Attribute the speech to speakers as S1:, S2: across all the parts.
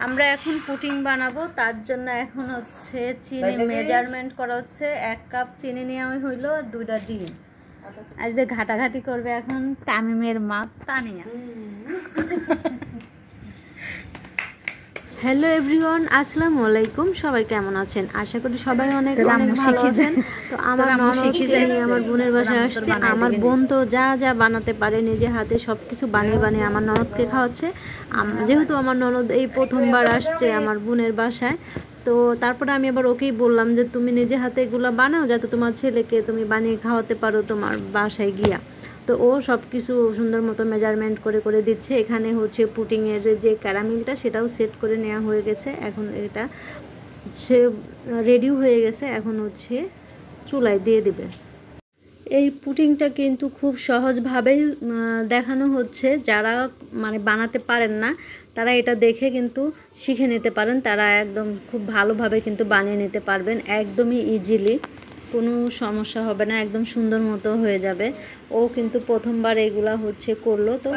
S1: আমরা এখন পুটিং বানাবো, তার জন্য এখন হচ্ছে চিনি মেজারমেন্ট করা হচ্ছে। 1 কাপ চিনি নেওয়া হইলো আর 2টা ডিম। আর যে ঘাটাঘাটি করবে এখন তামিমের মা তানিয়া। হ্যালো এভরিওয়ান, আসসালামু আলাইকুম। সবাই কেমন আছেন? আশা করি সবাই অনেক অনেক ভালো আছেন। তো আমার আমার বোনের বাসায় আসছে। আমার বোন তো যা যা বানাতে পারে নিজে হাতে সবকিছু বানিয়ে বানিয়ে আমার ননদকে খাওয়াচ্ছে। যেহেতু আমার ননদ এই প্রথমবার আসছে আমার বোনের বাসায়, তো তারপরে আমি আবার ওকেই বললাম যে তুমি নিজে হাতে এগুলো বানাও যাতে তোমার ছেলেকে তুমি বানিয়ে খাওয়াতে পারো তোমার বাসায় গিয়া। তো ও সব কিছু সুন্দর মতো মেজারমেন্ট করে করে দিচ্ছে। এখানে হচ্ছে পুটিংয়ের যে ক্যারামেলটা সেটাও সেট করে নেওয়া হয়ে গেছে। এখন এটা সে রেডি হয়ে গেছে, এখন হচ্ছে চুলায় দিয়ে দেবে। এই পুটিংটা কিন্তু খুব সহজভাবেই দেখানো হচ্ছে। যারা মানে বানাতে পারেন না তারা এটা দেখে কিন্তু শিখে নিতে পারেন। তারা একদম খুব ভালোভাবে কিন্তু বানিয়ে নিতে পারবেন, একদমই ইজিলি, কোনো সমস্যা হবে না, একদম সুন্দর মতো হয়ে যাবে। ও কিন্তু প্রথমবার এগুলা হচ্ছে করলো। তো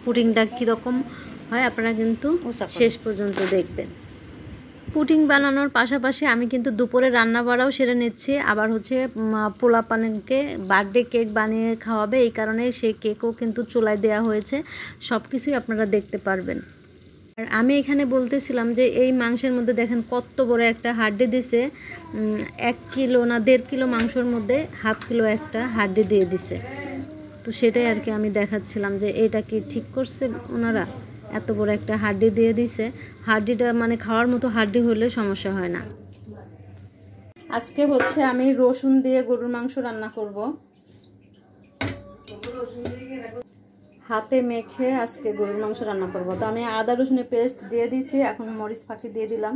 S1: পুডিংটা কীরকম হয় আপনারা কিন্তু শেষ পর্যন্ত দেখবেন। পুডিং বানানোর পাশাপাশি আমি কিন্তু দুপুরে রান্না বাড়াও সেরে নিচ্ছি। আবার হচ্ছে পোলাপানকে বার্থডে কেক বানিয়ে খাওয়াবে, এই কারণে সেই কেকও কিন্তু চুলায় দেওয়া হয়েছে। সব কিছুই আপনারা দেখতে পারবেন। আর আমি এখানে বলতেছিলাম যে এই মাংসের মধ্যে দেখেন কত বড় একটা হাড্ডি দিছে। 1 কিলো না 1.5 কিলো মাংসর মধ্যে 1/2 কিলো একটা হাড্ডি দিয়ে দিছে। তো সেটাই আর কি আমি দেখাচ্ছিলাম যে এটা কি ঠিক করছে ওনারা, এত বড় একটা হাড্ডি দিয়ে দিছে। হাড্ডিটা মানে খাওয়ার মতো হাড্ডি হলে সমস্যা হয় না। আজকে হচ্ছে আমি রসুন দিয়ে গরুর মাংস রান্না করব। হাতে মেখে আজকে গরুর মাংস রান্না করব। তো আমি আদা রসুনের পেস্ট দিয়ে দিয়েছি, এখন মরিচ ফাঁকি দিয়ে দিলাম।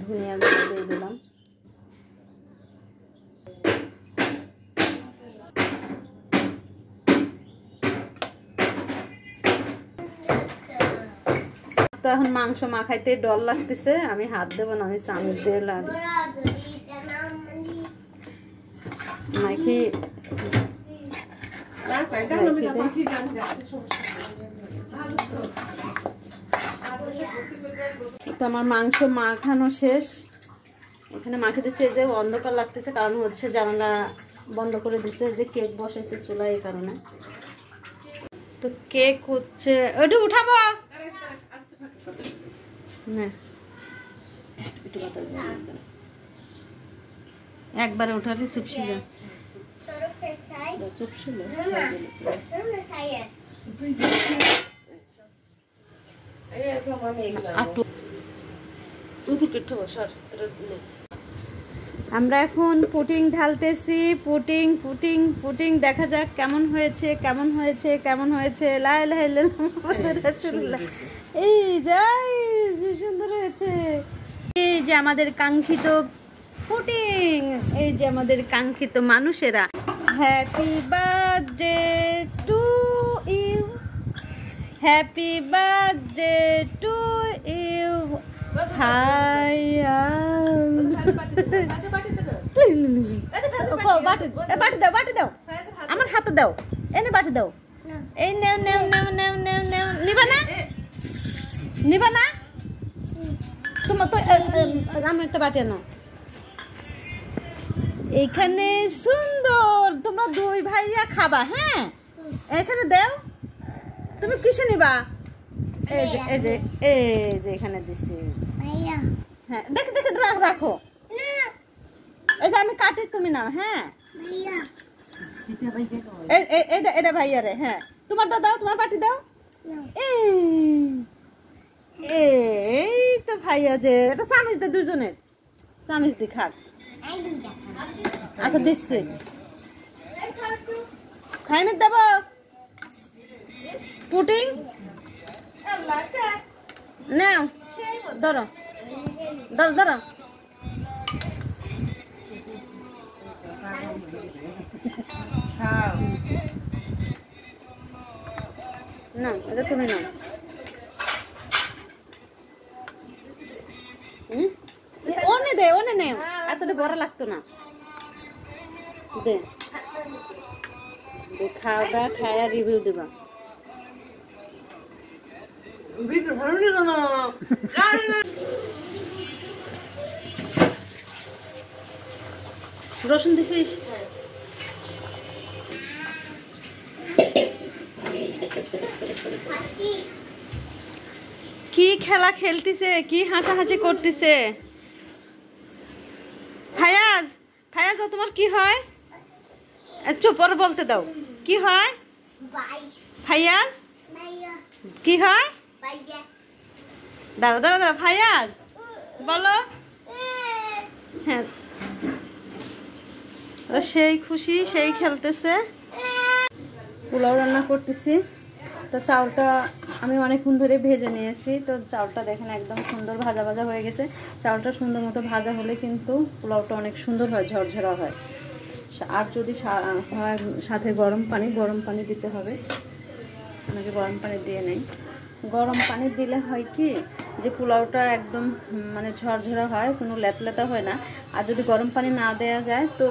S1: ধনিয়া গুঁড়ো দিয়ে দিলাম। তো এখন মাংস মাখাইতে ডর লাগতেছে, আমি হাত দেবো না, আমি চামচ দিয়ে লাগবে মাখি। তো আমার মাংস মাখানো শেষ। এখানে মাখে দিচ্ছে, যে অন্ধকার লাগতেছে কারণ হচ্ছে জানালা বন্ধ করে দিছে, যে কেক বসেছে চুলায় এই কারণে। তো কেক হচ্ছে ওটা উঠাবো না, একবারে উঠালে চুপসি যা চুপছিল। আমরা এখন পুটিং ঢালতেছি। পুটিং পুটিং পুটিং দেখা যাক কেমন হয়েছে কেমন হয়েছে কেমন হয়েছে। লা ইলাহা ইল্লাল্লাহ রাসূলুল্লাহ। এই যাই যে সুন্দর হয়েছে। এই যে আমাদের কাঙ্ক্ষিত পুটিং, এই যে আমাদের কাঙ্ক্ষিত মানুষেরা। Happy birthday to you, happy birthday to you. বাটি দাও আমার হাতে দাও, এনে বাটি দাও। এই নেও নেও নেও নেও নেও নেও। নিবা না নিবা না তোমার তো আমি একটা বাটি আনো। এখানে সুন্দর তোমরা 2 ভাইয়া খাবা। হ্যাঁ এখানে দাও। তুমি কিসে নিবা? এই যে এই যে এই যে এখানে দিছি। হ্যাঁ দেখে দেখে রাখো। এই যে আমি কাটি, তুমি নাও। হ্যাঁ এটা ভাইয়া রে। হ্যাঁ তোমারটা দাও, তোমার পাটি দাও। এই তো ভাইয়া যে এটা চামিচ দে, দুজনের চামিচ দি খাক। আচ্ছা দিচ্ছি, খাইনি দেব পুটিং নাও। ধরো ধরো ধরো। না এটা তুমি নাও। ওনে দে, ওনে নে, এতটা বড় লাগতো না। দে খাওয়া খায়া রিভিউ দিবা। রসুন দিছিস? কি খেলা খেলতেছে, কি হাসাহাসি করতেছে? ফায়াজ, ফায়াজ তোমার কি হয়? চুপ করে বলতে দাও, কি হয়? ফায়াজ কি হয়? দাঁড়া দাঁড়া দাঁড়া, ফায়াজ বলো। হ্যাঁ, সেই খুশি, সেই খেলতেছে। পোলাও রান্না করতেছি। তো চাউলটা আমি অনেকক্ষণ ধরে ভেজে নিয়েছি। তো চাউলটা দেখেন একদম সুন্দর ভাজা ভাজা হয়ে গেছে। চাউলটা সুন্দর মতো ভাজা হলে কিন্তু পোলাওটা অনেক সুন্দর হয়, ঝরঝরা হয়। আর যদি হয় সাথে গরম পানি দিতে হবে। আমাকে গরম পানি দিয়ে নেই। গরম পানি দিলে হয় কি যে পোলাওটা একদম মানে ঝরঝরা হয়, কোনো লেতলেতা হয় না। আর যদি গরম পানি না দেওয়া যায় তো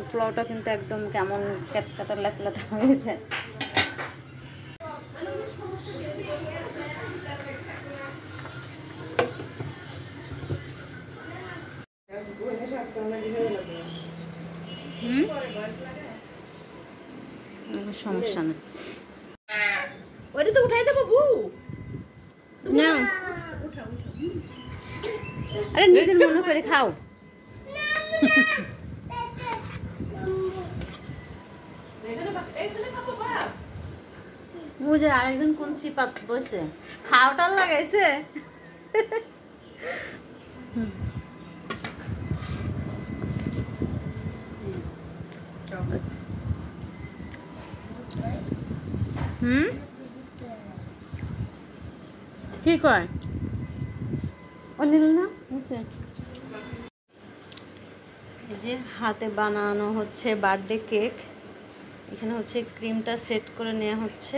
S1: পোলাওটা কিন্তু একদম কেমন কেতকেতা লেতলেতা হয়ে যায়। সমস্যা না, ওইটা তো উঠাই দেবো বউ। না আরে নিজের মনে করে খাও। বুঝে আরেকজন কোন চিপাত বসে খাওয়াটা লাগাইছে। কি কয় ও নিল না? এই যে হাতে বানানো হচ্ছে বার্থডে কেক। এখানে হচ্ছে ক্রিমটা সেট করে নেওয়া হচ্ছে।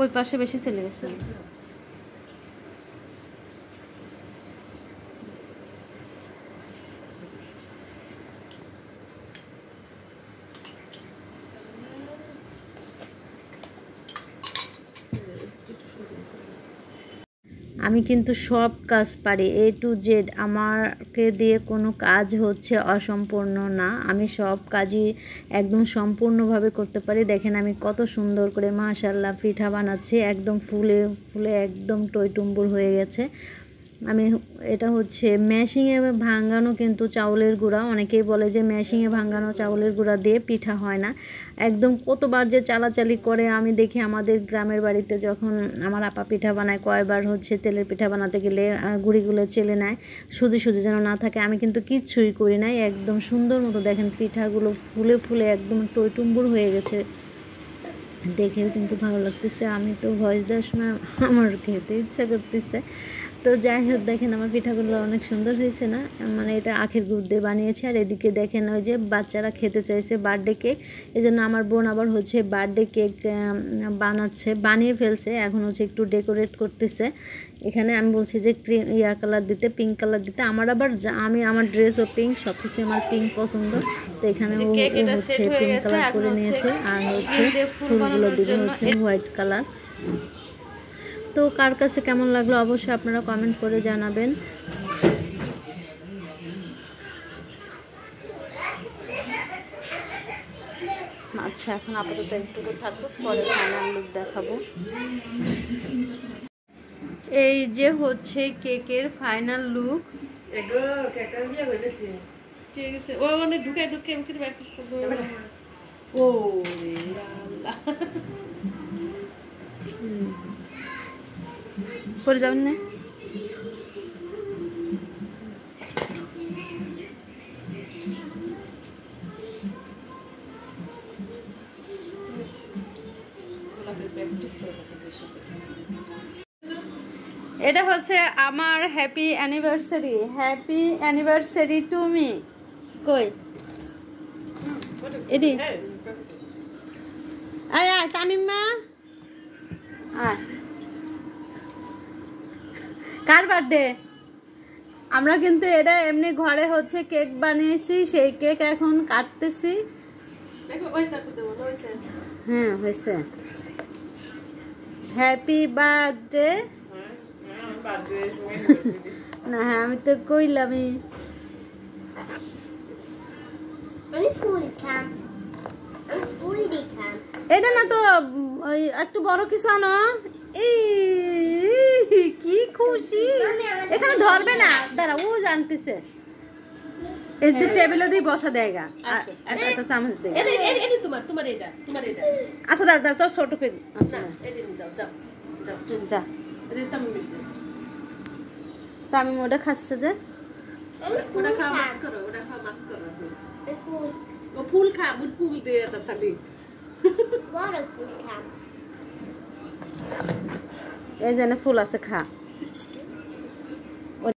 S1: ওই পাশে বেশি চলে গেছে। আমি কিন্তু সব কাজ পারি, A to Z। আমাকে দিয়ে কোনো কাজ হচ্ছে অসম্পূর্ণ না। আমি সব কাজই একদম সম্পূর্ণভাবে করতে পারি। দেখেন আমি কত সুন্দর করে মাশাআল্লাহ পিঠা বানাচ্ছি, একদম ফুলে ফুলে একদম টইটুম্বুর হয়ে গেছে। আমি এটা হচ্ছে মেশিনে ভাঙানো কিন্তু চাউলের গুঁড়া। অনেকেই বলে যে মেশিনে ভাঙানো চাউলের গুঁড়া দিয়ে পিঠা হয় না। একদম কতবার যে চালাচালি করে আমি দেখি আমাদের গ্রামের বাড়িতে যখন আমার আপা পিঠা বানায়, কয়বার হচ্ছে তেলের পিঠা বানাতে গেলে গুঁড়িগুলো চেলে নেয়, সুজি সুজি যেন না থাকে। আমি কিন্তু কিচ্ছুই করি নাই, একদম সুন্দর মতো দেখেন পিঠাগুলো ফুলে ফুলে একদম টইটুম্বুর হয়ে গেছে। দেখেও কিন্তু ভালো লাগতেছে। আমি তো ভয়েস দেওয়ার সময় আমার খেতে ইচ্ছা করতেছে। তো যাই হোক দেখেন আমার পিঠাগুলো অনেক সুন্দর হয়েছে না? মানে এটা আখের গুড় দিয়ে বানিয়েছে। আর এদিকে দেখেন ওই যে বাচ্চারা খেতে চাইছে বার্থডে কেক, এই জন্য আমার বোন আবার হচ্ছে বার্থডে কেক বানিয়ে ফেলছে। এখন হচ্ছে একটু ডেকোরেট করতেছে। এখানে আমি বলছি যে কালার দিতে, পিঙ্ক কালার দিতে। আমার ড্রেসও পিঙ্ক, সব কিছু আমার পিঙ্ক পছন্দ। তো এখানে ও হচ্ছে পিঙ্ক কালার করে নিয়েছে। আর হচ্ছে ফুলগুলো দিবে হচ্ছে হোয়াইট কালার। তো কার কাছে কেমন লাগলো অবশ্যই আপনারা কমেন্ট করে জানাবেন। আচ্ছা এখন আপাতত একটু থাকুক, পরে ফাইনাল লুক দেখাবো। এই যে হচ্ছে কেকের ফাইনাল লুক। করে যাবেন না? এটা হচ্ছে আমার হ্যাপি অ্যানিভার্সারি টু মি। কই এডি আয় আয় তামিমা আয় কার বার্থডে আমরা কিন্তু এটা এমনি ঘরে হচ্ছে কেক বানিয়েছি সেই কেক এখন কাটতেছি হ্যাঁ হয়েছে হ্যাপি বার্থডে না হ্যাঁ আমি তো কইলামই এটা না তো ওই একটু বড় কিছু আনো এই কি খুশি এখানে ধরবে না দাঁড়া ও জানতেছে এই টেবিলে দিয়ে বসা দেয়গা একটা চামচ দে আচ্ছা দাদা তোর ছোট কে যা তামিম ওটা খাচ্ছে যে
S2: ফুল খা ফুল দিয়ে থালি
S1: এই জন্য ফুল আছে খা